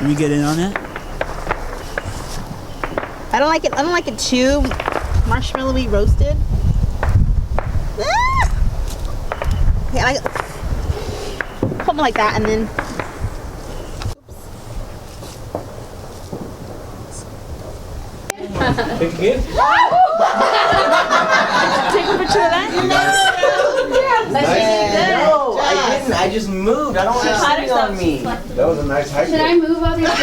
Can we get in on that? I don't like it too marshmallowy roasted. Ah! Yeah, I like something like that, and then. Take a gift? Take a picture of that? No, I didn't. I just moved. I don't want to sit on me. That was a nice hike. Should I move other gifts?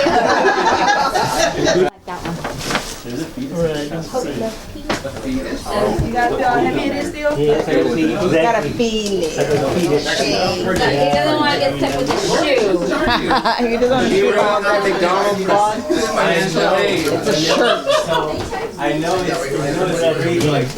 Like that one. There's a fetus. You got how heavy it is still? Yeah, You gotta feel it. He doesn't want to get stuck with his shoe. You just want to shoot off that McDonald's box. It's a shirt. I know it's crazy, like, but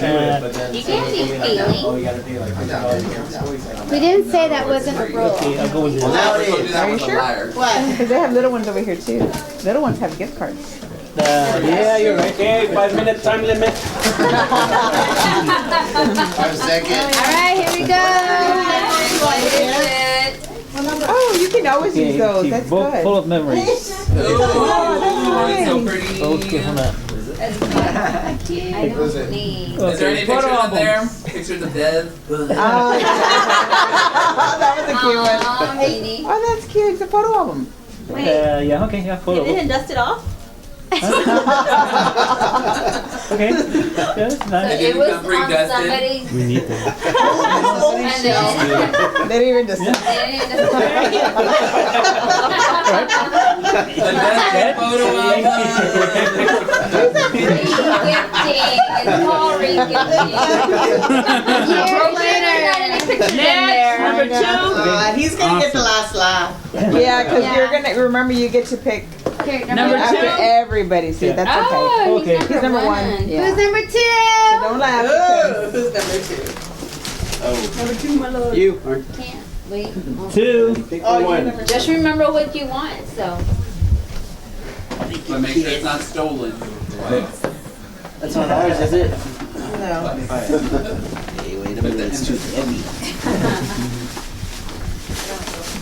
then. You can't be feeling. Oh, you gotta pay like $100. We didn't say that wasn't a rule. Okay, I'll go with this. Now it is. Are you sure? What? Because they have little ones over here too. Little ones have gift cards. Yeah, you're right. Okay, 5-minute time limit. 5 seconds. All right, here we go. What is it? Oh, you can always use those. That's good. Full of memories. Oh, So pretty. Okay, hold on. I don't need. Is there any pictures up there? Pictures of Dev? That was a cute one. Aw, Minnie. Oh, that's cute. It's a photo album. Yeah, okay, yeah, full You of didn't dust it off? Okay. Yeah, it's nice. It was Become on pre-dusted. somebody's. We need that. And then. They didn't even just. The best photo Re-gifting. It's called re-gifting. You're not any pictures in there. Number 2. He's gonna get the last laugh. Yeah, because Yeah. you're gonna remember you get to pick Here, Number after 2? everybody. See, that's okay. Oh, Okay. he's He's number number 1. one. Yeah. Who's number 2? Don't laugh. Oh, who's number 2? Number 2, my lord. You. Can't wait. 2. Oh, you're number 2. Just remember what you want, so. But make sure it's not stolen. That's not ours, is it? No. Hey, wait a minute. It's too heavy.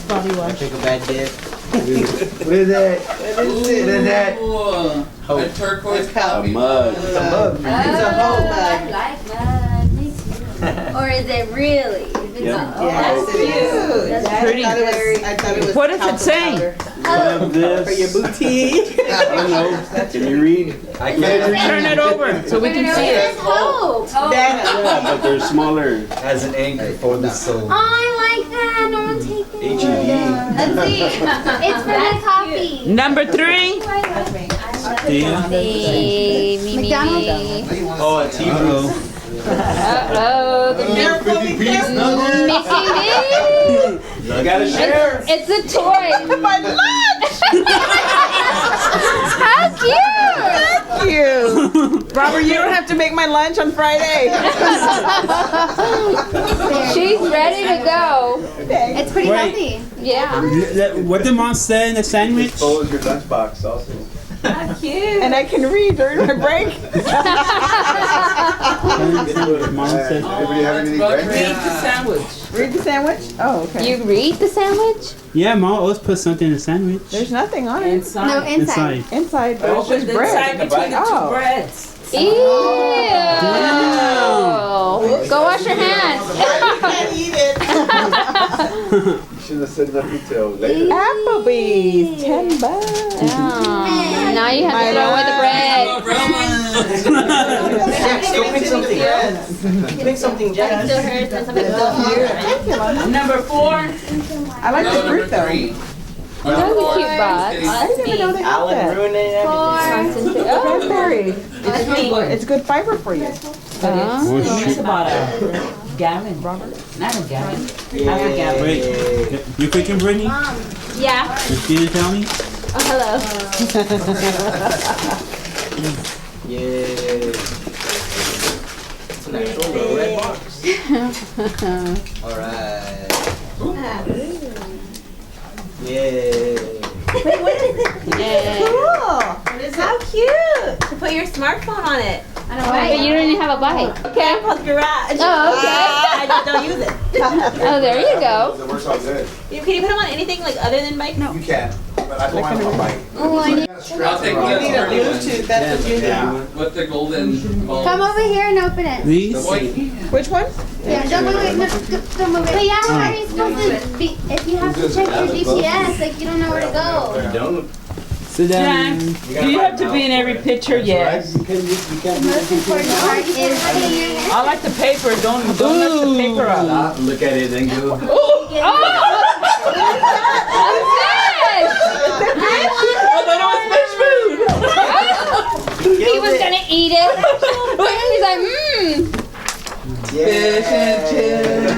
Body wash. Take a bad dip. What is that? What is that? Ooh, a turquoise It's cow. A mug. It's a mug. It's a whole I mug. like mud. Me too. Or is it really? If it's Yeah. not- oh, Yes, that's it is. cute. That's That's pretty. very- I thought it was What does it talcum say? powder. Oh, This. For your boutique. I don't know. Can you read? I can't read. Turn it over so we can see It it. says hope. Oh, Dana. Yeah, but they're smaller. As an anchor for the soul. I like that. No one take it. H-E-B. Let's see. It's for the coffee. Number 3. Yeah. McDonald's. Oh, a T-Bro. Uh-oh. The Miracle Mickey because You gotta share. It's a toy. my lunch. How cute. Cute. Robert, you don't have to make my lunch on Friday. She's ready to go. It's pretty Wait. healthy. Yeah. What did Mom say in the sandwich? Expose your lunchbox also. And I can read during my break. Mom said. Everybody having any Read bread? the sandwich. Read the sandwich? Oh, okay. You read the sandwich? Yeah, Mom always put something in the sandwich. There's nothing on it. No, inside. Inside, but it's just bread. between the Oh. two breads. Ew. Go wash your hands. You can't eat it. You shouldn't have said nothing till later. Applebee's, $10. Oh, now you have to throw away the bread. Jack, go pick something. Pick something, Jack. Still hurts and somebody still hurts. Number 4. I like the fruit though. That's a cute box. I didn't even know they had that. ruined it. Oh, Cranberry. It's good fiber for you. It's about a gallon, Robert. Not a gallon. Half a gallon. Wait, you cooking, Brittany? yeah. You didn't tell me? Oh, hello. Yeah. It's an actual little red box. Alright. Yeah. Wait, what is it? Yeah. Cool. How cute. To put your smartphone on it. I don't know. But you don't even have a bike. Okay, Paul's garage. Oh, okay. I just don't use it. Oh, there you go. It works all good. Can you put them on anything like other than bike? No. You can. Oh, I need. I'll take You one. need a Bluetooth, that's what you need. With the golden ball. Come over here and open it. These? Which one? Yeah, don't move it. No, don't move it. But yeah, how are you supposed to be? If you have to check your GPS, like you don't know where to go. Don't. Sit down. Do you have to be in every picture? Yes. The most important part is putting your hair. I like the paper. Don't mess the paper up. Look at it and go. He was gonna eat it. He's like, Fish and chips.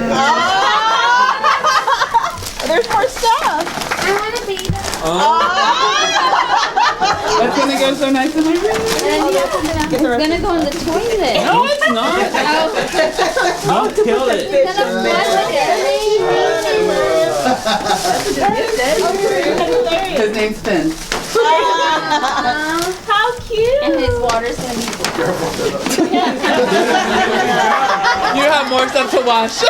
There's more stuff. I wanna be there. That's gonna go so nice in my room. It's gonna go in the toilet. No, it's not. Don't kill it. It's gonna flush it. His name's Finn. How cute. And his water's gonna be You have more stuff to wash.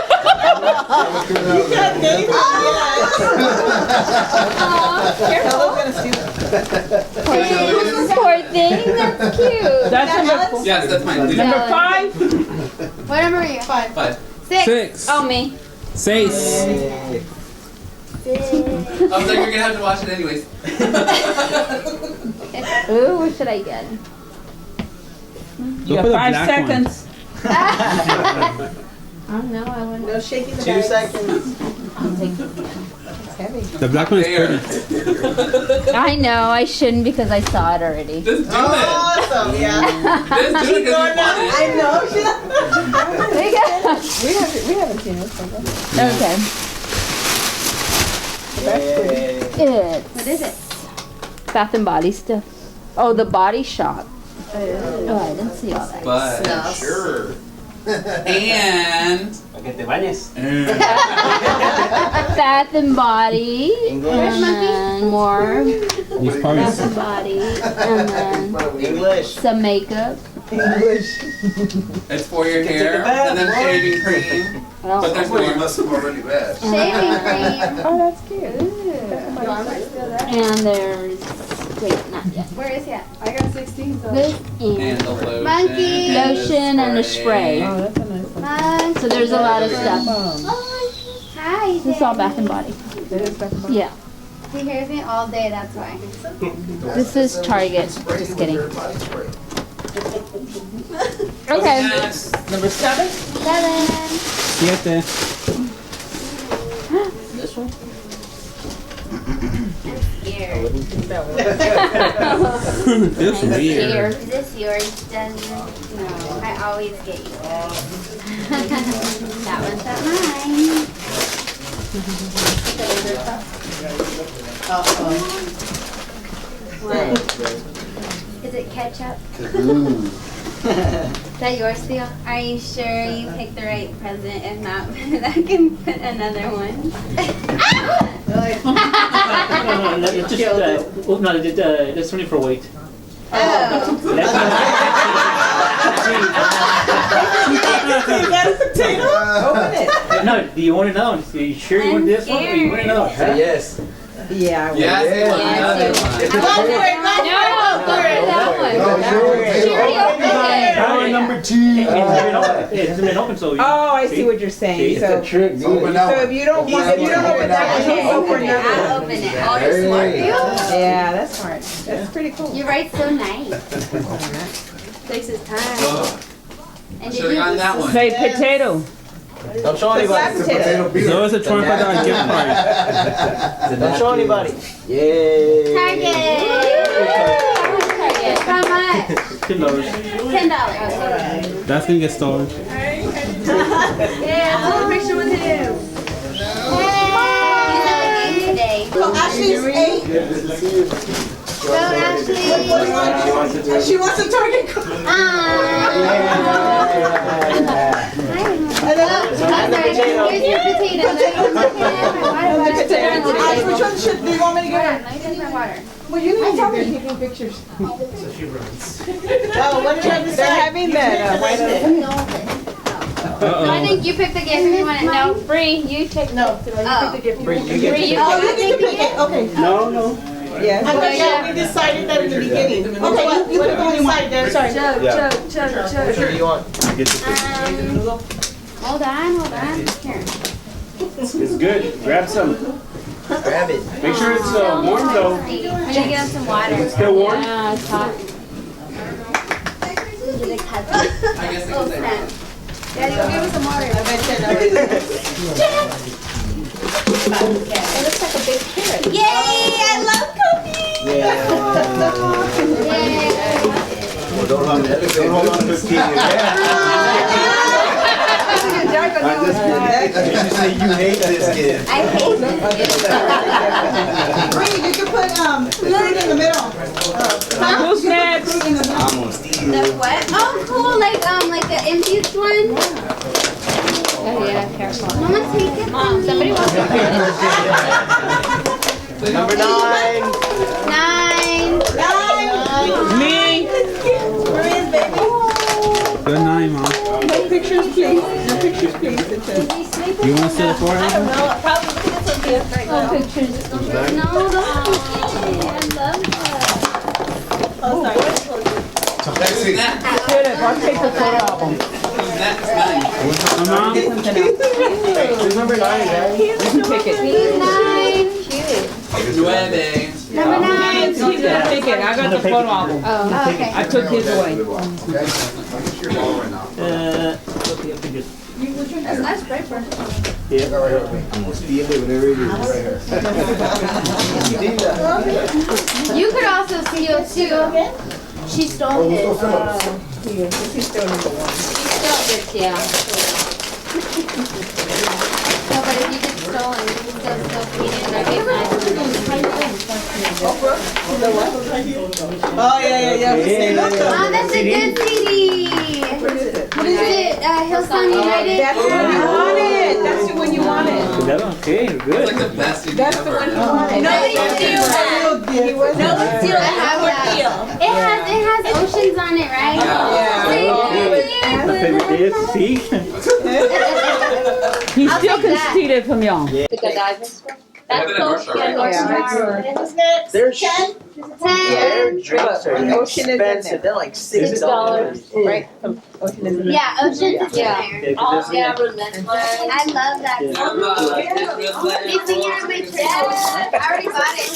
Ella's gonna see that. poor thing. That's cute. That's number 4. Yes, that's mine. Number 5. What number are you? 5. 6. 6. Oh, me. 6. I was like, you're gonna have to watch it anyways. Ooh, what should I get? You Go for the got 5 black seconds. Oh no, I wouldn't. No shaking the 2 bag. seconds. I'll take it. It's heavy. The black one is There. pretty. I know, I shouldn't because I saw it already. Just do it. Awesome, yeah. Just do it because you want it. I know. There you go. We haven't seen this one. Okay. That's pretty. It's. What is it? Bath and Body stuff. Oh, the Body Shop. Oh, I didn't see all that. But Sure. and Para que te bañes. Bath and Body. English. And then more These Bath parties. and Body. And then English. some makeup. English. it's for your take hair, a bath, and then bro. shaving cream. But there's more. must have already bad. Shaving cream. Oh, that's cute. And there's. Wait, not yet. Where is he at? I got 16. So. This And and the lotion. Monkey. and the Lotion and a spray. Oh, that's a nice one. Monkey. So there's a lot of stuff. Hi. This is all Bath and Body. It is Bath and Body. Yeah. He hears me all day. That's why. This is Target. Just kidding. Okay. Yes. Number 7. 7. 7. This one? Scared. Feels weird. Here. Is this yours, Desmond? No. I always get yours. That one's not mine. What? Is it ketchup? Is that yours, Theo? Are you sure you picked the right present? If not, I can put another one. No, it's just, no, that's only for weight. Oh. You got a potato? Open it. No, do you want to know? Are you sure you want this one or you want to know? Say yes. Yeah, I will. Yes, it was another one. Power number 2. It hasn't been open, so. Oh, I see what you're saying. So, trick, so if you don't want, if you don't open that one, you go for another I'll one. open it. Oh, you're smart. Yeah, that's smart. That's pretty cool. You write so nice. Takes his time. And did Should've you gotten that one. Say potato. Don't show anybody. So it's a $25 gift card. Don't show anybody. Yay. Target. How much? $10. $10. That's gonna get stolen. Yeah, I'll take a picture with him. He's at the game today. So Ashley's 8. So Ashley. She wants a Target card. Here's your potato. Ash, which one should, do you want me to Hold get? on, let me take my water. Well, you need to tell me taking pictures. Oh, what did you have to say? They're having that, I think you picked the gift if you want it. No, Bree, you pick. No, you Oh. pick the gift. Bring, you Bree, get you Oh, pick you get to pick it, okay. No, no. Yes. I thought we decided that in the beginning. Okay, you put the one inside there. Sorry. Which one do you want? Hold on. Here. It's good. Grab some. Grab it. Make sure it's warm though. I'm gonna get him some water. It's still warm? Yeah, it's hot. I guess I can say that. Daddy, go give him some water. It looks like a big carrot. Yay! I love cookies! Yeah. Yay! Don't hold on to it. You say you hate this kid. I hate this. Bree, you can put fruit in the middle. Who's next? Fruit in the middle. I'm gonna steal. The what? Oh, cool! Like the infused one. Oh yeah, careful. Mama, take it. Mom, somebody wants to. Number 9. 9. Me. Maria's baby. Good night, Mom. No pictures, please. No pictures, please. You want to sit for it? I don't know. I'll probably look at this one right now. Pictures. No, those are cute. I love that. Oh, sorry. Who's next? I'll take the photo album. Who's next? Mine. Mom? Who's number 9, guys? You can pick it. 9. Cute. 9. Number 9. He's gonna pick it. I got the photo album. Oh, okay. I took his away. That's nice paper. I'm gonna steal it, whatever it is. You could also steal too. She stole his. She stole it, yeah. No, but if you get stolen, you can still feed it and recognize it. Oh, yeah. Oh, that's a good CD. What is it? Hillsong United? That's the one you wanted. That's the one you wanted. Okay, It's good. like the best CD That's the ever. one you wanted. Nobody steal that. Nobody steal I have that. It has oceans on it, right? My favorite is see. He I'll still take can that. steal it from y'all. The Godiva. That's That's close. Who's next? There's 10. their drinks are Ocean is in there. expensive. They're like $6. Right? Ocean is in there. Yeah, oceans is in there. Yeah, 'cause I love that. Yeah. It's in here in my fridge. I already bought it.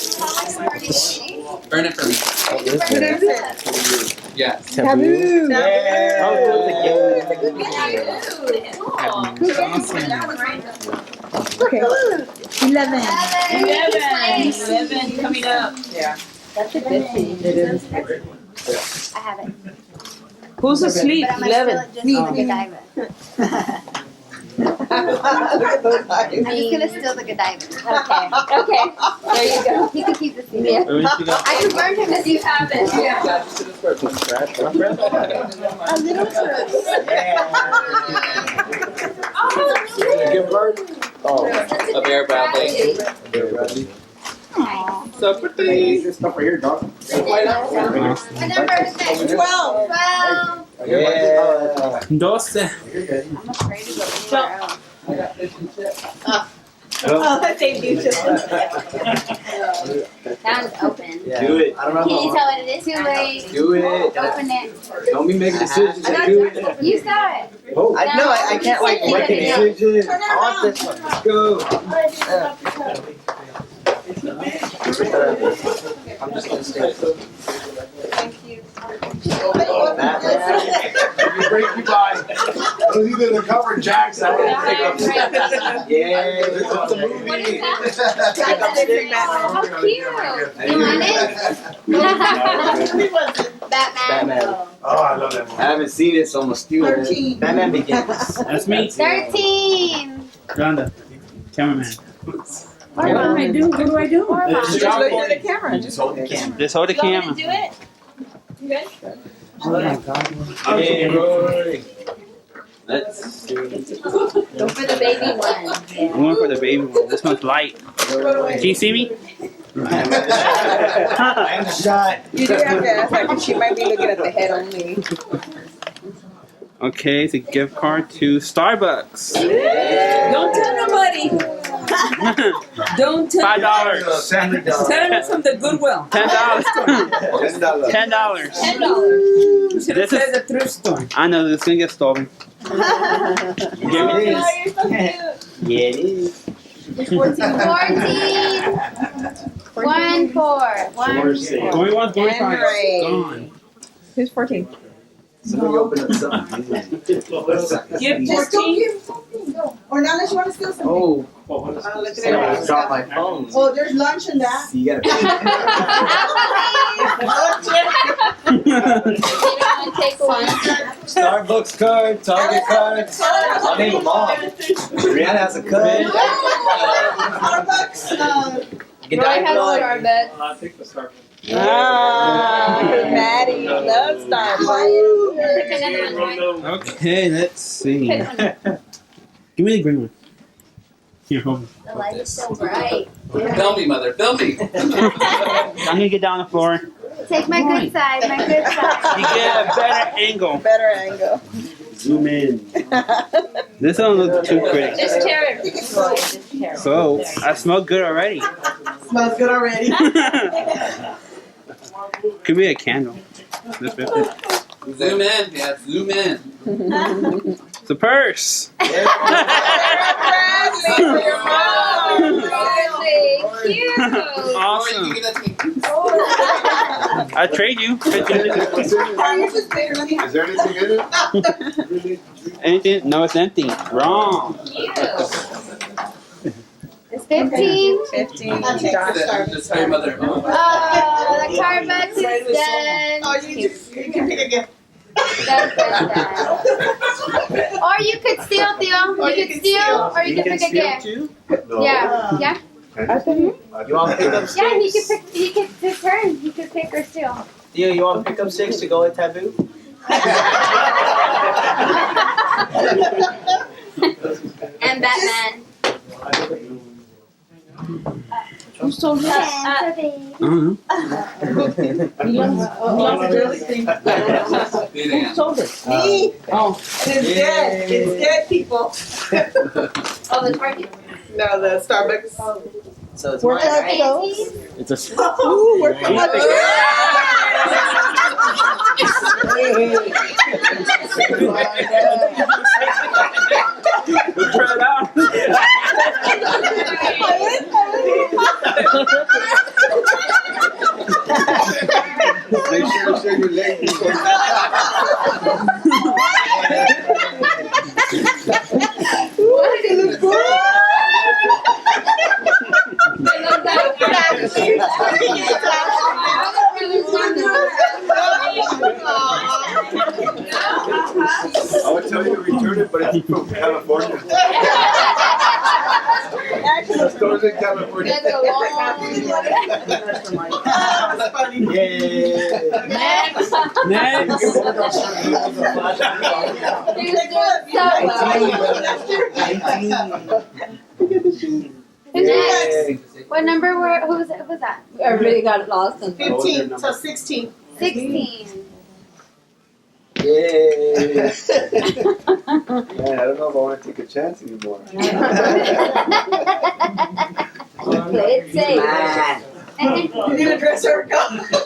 Burn it for me. What is it? Yes. Taboo. Okay. 11. 11 coming up. That's a good thing. It is. I have it. Who's asleep? But I'm gonna 11. steal it just for the Godiva. I'm just gonna steal the Godiva. Okay. There you go. You can keep the CD. I confirmed him as you have it. Yeah. A little first. Give bird? Oh. A bear Bradley. Nice. So pretty. This stuff right here, dog. What number is it? 12. 12. Yeah. 12. I'm afraid to go anywhere else. Oh, that saved you too. That one's open. Yeah. Do it. I don't know Can you how. tell what it is? Too late. Do it. Open it. Don't be making decisions. Do it. You saw it. Oh, I can't like Take make it a out. decision. I want this one. let's go. I'm just gonna stay. You break your body. It was either the cover jacks. I would pick up. Yeah. It's a What is movie. that? How cute. You want it? Batman. Oh, I love that movie. I haven't seen it, so I'm gonna steal it. 13. Batman Begins. That's me. 13. Rhonda, cameraman. What do I do? What do I do? Just look at the camera. Just hold the camera. Just hold the camera. Do it. You good? Oh my God. Okay, Roy. Let's see. Go for the baby one. I'm going for the baby one. This one's light. Can you see me? I am shot. You do have to ask her because she might be looking at the head only. Okay, it's a gift card to Starbucks. Don't tell nobody. Don't tell $5. Tell him from the Goodwill. $10. $10. $10. You should have This is- said the thrift store. I know this is gonna get stolen. Oh, you're so cute. Yeah, it is. 14. 1, 4. 1, 4. Going once, going twice. Henry. Gone. Who's 14? Somebody open up something. Give Just go 14. give him something. Go. Or not unless you want to steal something. Oh, Look at somebody it. dropped my phone. Oh, there's lunch in that. You gotta You don't want to take one? Starbucks card, Target card. I'll name them all. Rihanna has a card. Starbucks. Good Roy night, has Lord. Starbucks. I think the Starbucks. Ah, Maddie loves Starbucks. Pick another one, Roy. Okay, let's see. Pick one. Give me the green one. Here, hold on. The light is so bright. Film me, mother. Film me. I'm gonna get down on the floor. Take my good side, my good You side. get a better angle. Better angle. Zoom in. This don't look too pretty. Just tear it. So, I smell good already. Smells good already. Could be a candle. This bit. Zoom in. Yeah, zoom in. It's a purse. Really cute. Awesome. You give that to me. I trade you. Is there anything in it? Anything? No, it's empty. Wrong. Cute. It's 15. 15. Just tell your mother. The Starbucks is done. Oh, you can pick again. Done. Or you could steal, Theo. You could steal, or you could pick again. No. Yeah. Yeah. You want to pick up 6? Yeah, he could pick. He could take turns. He could pick or steal. Theo, you want to pick up 6 to go with Taboo? And Batman. Who's told you? I don't know. Who sold it? Me. Oh. It's dead. It's dead, people. Oh, the Target. No, the Starbucks. So it's We're mine, right? Fancy. It's a. Ooh, we're coming. We'll try it out. Make sure to shave your leg before. What? It looks good. I would tell you to return it, but it's from California. The store's in California. That's a long That's funny. Yeah. Next. Next. You're doing so well. Next. What number were? Who was that? I really got lost in 15, so 16. 16. Yeah. Man, I don't know if I want to take a chance anymore. Play it safe. You need a dress or It's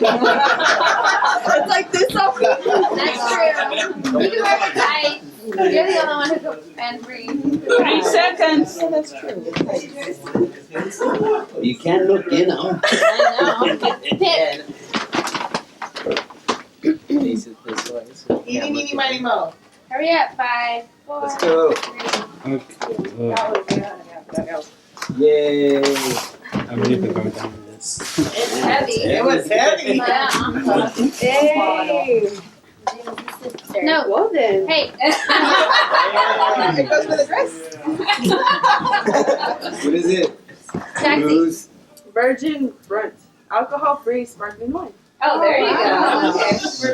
like this up here. That's true. You can wear your tights. You're the only one who can and free. 3 seconds. That's true. You can't look in, huh? I know. Pick. This way. Eeny, meeny, miny, mo. Hurry up. 5, 4, Let's go. 3. Yay. I'm really going down with this. It's heavy. It was heavy. Yeah. Hey. No. Well then. Hey. It goes with the dress. What is it? Taxi. Booze. Virgin brunch. Alcohol-free sparkling wine. Oh, there you go. Okay.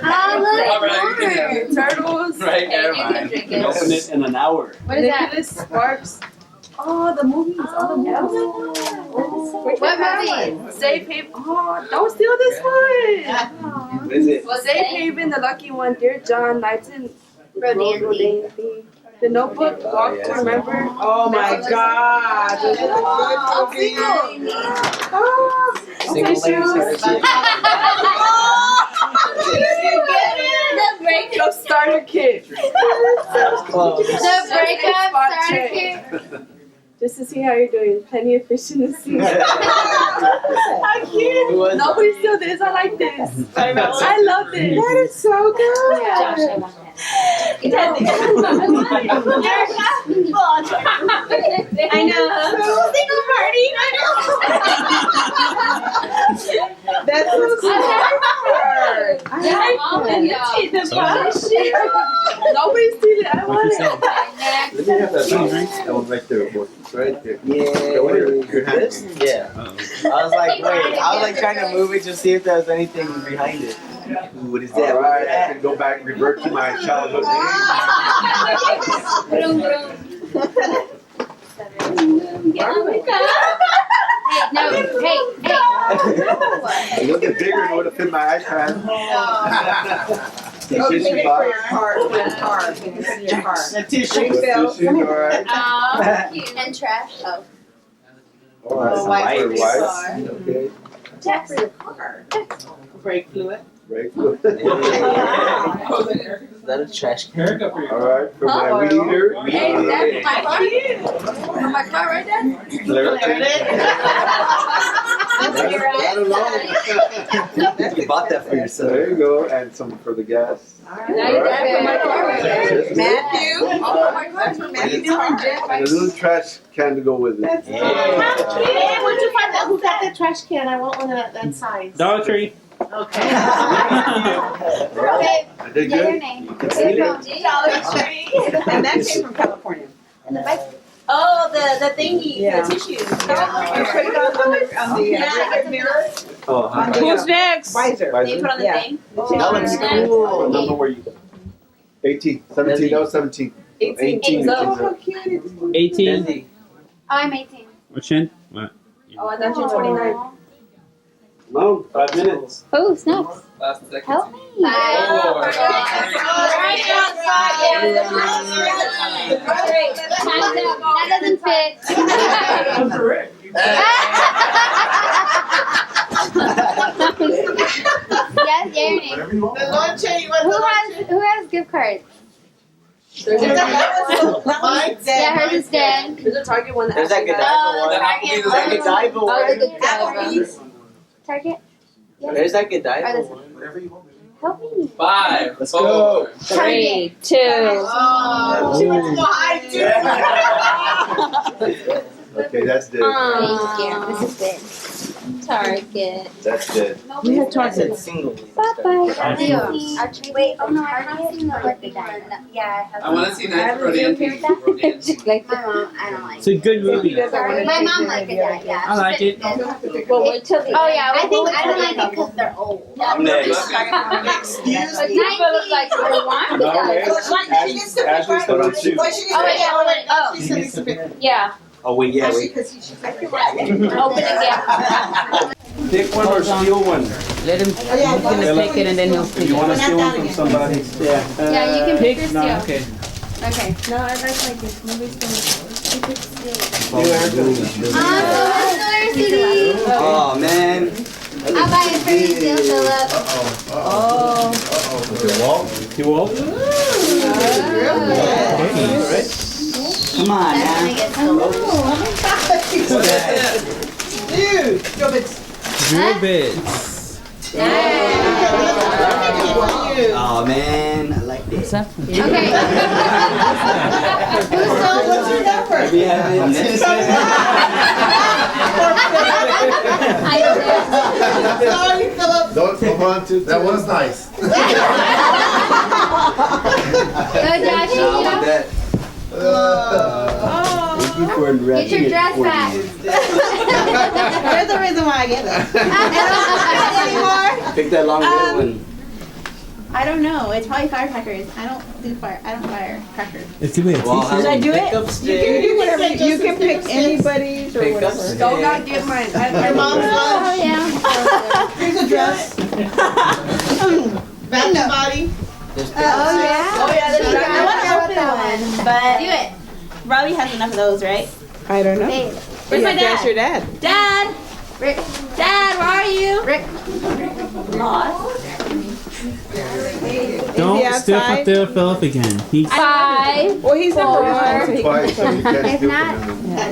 All right, you can have it. Turtles. Right, Hey, never you can mind. drink it. Open it in an hour. What is that? Nicholas Sparks. Oh, the movies. Oh, the movies. What movie? Safe Haven. Oh, don't steal this one. What is it? What's Safe it? Haven, The Lucky One, Dear John, Nights in Rodin. The Notebook, Walk to Remember. Oh my God. This is a good movie. Single ladies had The breakup. The Starter Kit. close. The breakup starter kit. Just to see how you're doing. Plenty of fish in the sea. How cute. Who was Nobody still this. I like this. I love this. That is so good. Josh, I want that. I know. Single party. I know. That's so cool. Nobody's stealing it. I want it. Let me have that that one right there, boy. Right there. Yeah. Your hand. Yeah. I was like, wait. I was like trying to move it to see if there was anything behind it. Ooh, what is that? All right, I can go back and revert to my childhood Hey, no, hey. A little bit bigger in order to fit my iPad. The tissue box. The tissue. Tissue, all right. And trash. Oh. All right. Wipes. Wipes. Okay. Jack's in the car. Brake fluid. Right. Is that a trash can? All right. For my weed eater. Hey, that's my car. For my car right there. I don't know. You bought that for yourself. There you go. And some for the gas. Now you got it for my car right there. Matthew. Oh, my car for Matthew. And a little trash can to go with it. How cute. Where'd you find that? Who got that trash can? I want one of that size. Dollar Tree. Okay. Babe, I did say your good. name. Eat Say it. your name. And that came from California. And the bike. Oh, the thingy, Yeah. the tissue. And put it on the Yeah. mirror. Oh, On the, Who's next? visor. They put on the Yeah. thing. That looks cool. what number were you? 18. 17. That was 17. 18. Oh, how cute it is. 18. Desi. I'm 18. What's in? What? Oh, I thought you were 29. No, 5 minutes. Oh, snaps. Last second. Help me. Oh. That doesn't fit. Yes, your name. Whatever you want. The lunch, you want Who has gift cards? Mine? Yeah, hers is dead. There's a Target one There's that Godiva one. The Applebee's is That Godiva Oh, one. the good Target? There's that Godiva Or this one. Whatever you want. Help me. 5, Let's 4, go. 3, 2. Oh, she went to the high Okay, that's dead. Thank you. This is good. Target. That's dead. We had I Target. said single. Bye-bye. Wait, oh no, I haven't seen the birthday one. Yeah, I have. I want to see Night Rodanti. Like My mom, I don't like It's a good movie. My mom liked it, yeah. I like it. Well, wait till the Oh yeah, I think I don't like it because they're old. I'm next. Excuse But you feel like I want No, it. Ashley's gonna shoot. Oh wait, oh yeah. Oh wait, yeah, wait. Open again. Pick one or steal one. Let him, he's gonna take it and then he'll If pick you it. want to steal one from somebody, Yeah. Yeah, you can pick this No, deal. okay. Okay. No, I like this. Nobody's gonna. Oh man. I'll buy it for you, deal, Philip. You will? Come on That's now. gonna get so Dude, go bits. Drill bits. Oh man, I like this. Okay. What's your number? We have it. Sorry, Philip. Don't move on to. That was nice. Go, Josh. Nah, I want that. Thank you for Get wrapping your it dress for back. me. There's the reason why I get it. Anymore? Pick that long red one. I don't know. It's probably firecrackers. I don't firecrackers. It's too weird. Well, Should I do it? pick up You can sticks. do whatever. You can pick anybody's or Pick up whatever. sticks. Don't not get mine. Your mom's Oh lunch. yeah. Here's a dress. Bath and body. Just pick Oh up sticks. yeah. Oh yeah, there's I want to open one, but But Do it. Robbie has enough of those, right? I don't know. Babe. Where's my That's dad? your dad. Dad! Rick. Dad, where are you? Rick. Don't Is he step outside? up there, Philip again. He's 5. Well, he's number 1, so he Twice, so you catch If not,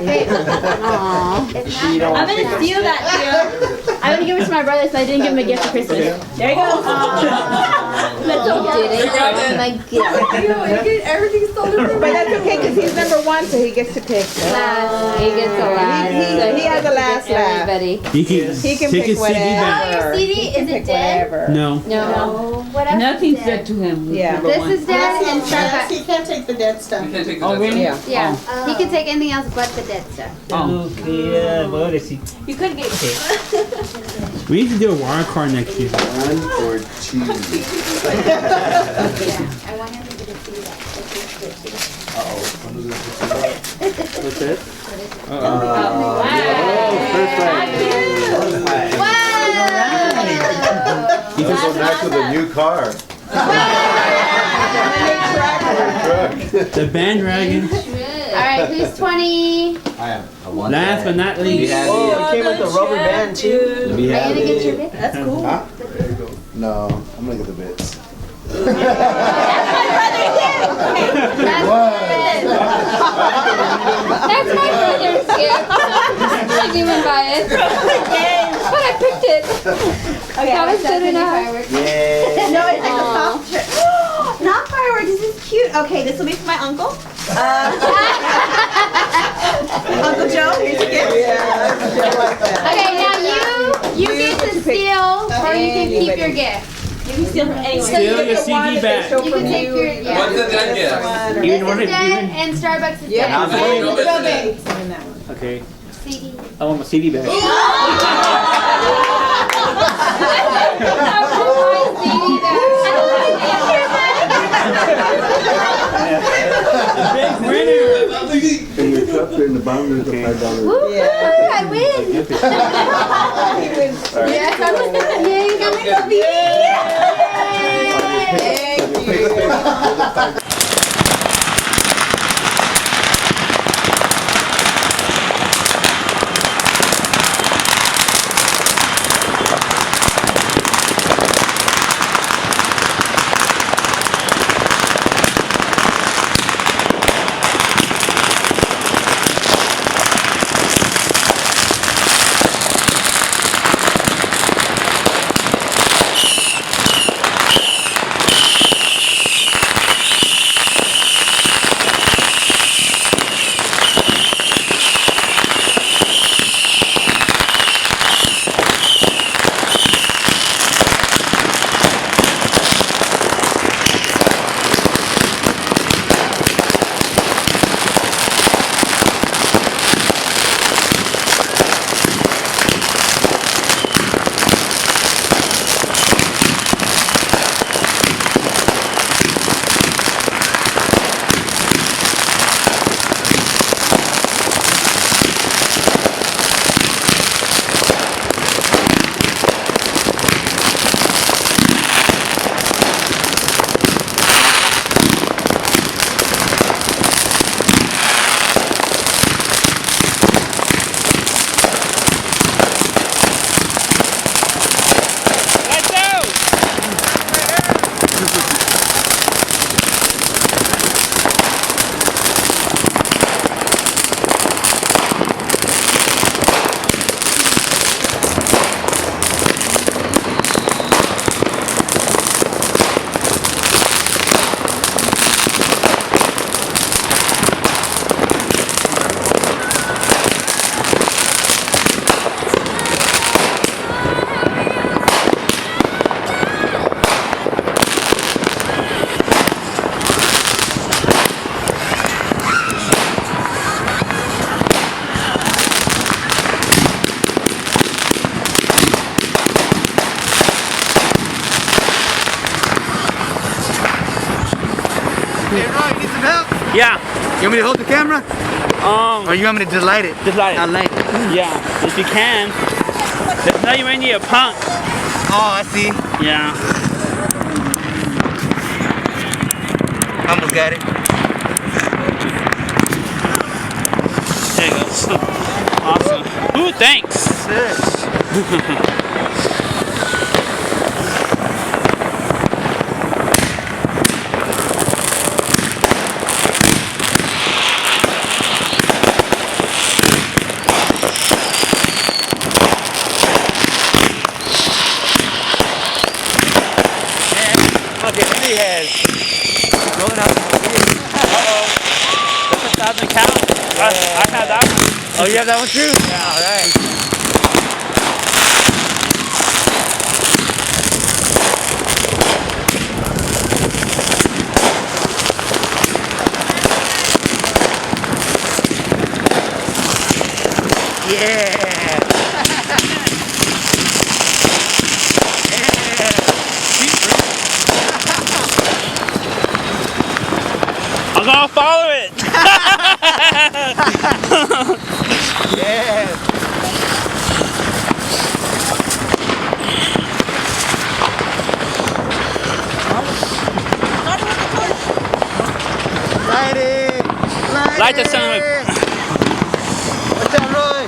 babe. Aw. If not, I'm gonna steal that, Theo. I'm gonna give it to my brother, so I didn't give him a gift for Christmas. There you go. Let's hope did it. Oh my god. Everything's so different. But that's okay because he's number 1, so he gets to pick. Last. He gets the last. He has the last laugh. Everybody. he can He can take pick his CD Oh, back. your CD, is it Pick dead? whatever. No. No. What else Nothing's is said dead? to him. Yeah. Number This one. is dead and Yes, Starbucks. he can't take the dead stuff. You can't take the Oh, dead really? Yeah. Yeah. He can take anything else but the dead stuff. Okay, pobrecito. You could get We need to do a wild card next year. Run or cheese. I want everybody to see that. What's it? You can go back to the new car. The bandwagon. Alright, who's 20? I want Last but not least. it came with the rubber band too. Are you gonna get your bit? That's cool. Huh? There you go. No, I'm gonna get the bits. That's my brother's gift. I'm not even biased. But I picked it. Okay, That was good enough. Yeah. No, it's like a soft shirt. Not fireworks. This is cute. Okay, this will be for my uncle. Uncle Joe, here's a gift. Okay, now you get to steal or you can keep your gift. You can steal from anyone. Steal your CD back. You can take your What's yeah. the dead gift? Even This one is of dead and Starbucks is dead. Not And no the bits in baby. it. Okay, CD. I want my CD back. Big winner. In your cup there in the bottom, there's a $5. Woo, I win. Yes, I'm yay, I'm gonna be. Yeah. You want me to hold the camera? Or you want me to just light it? Just light it. I'll light it. Yeah, if you can. If not, you might need a pump. Oh, I see. Yeah. Almost got it. Awesome. Awesome. Ooh, thanks. Okay, three heads. Rolling out. Uh-oh. That's 1,000 count. I have that one. Oh, you have that one too? Yeah, alright. Yeah! I'm gonna follow it. Yeah! Light it! Light the sun. What's that, Roy?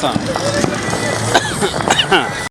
some.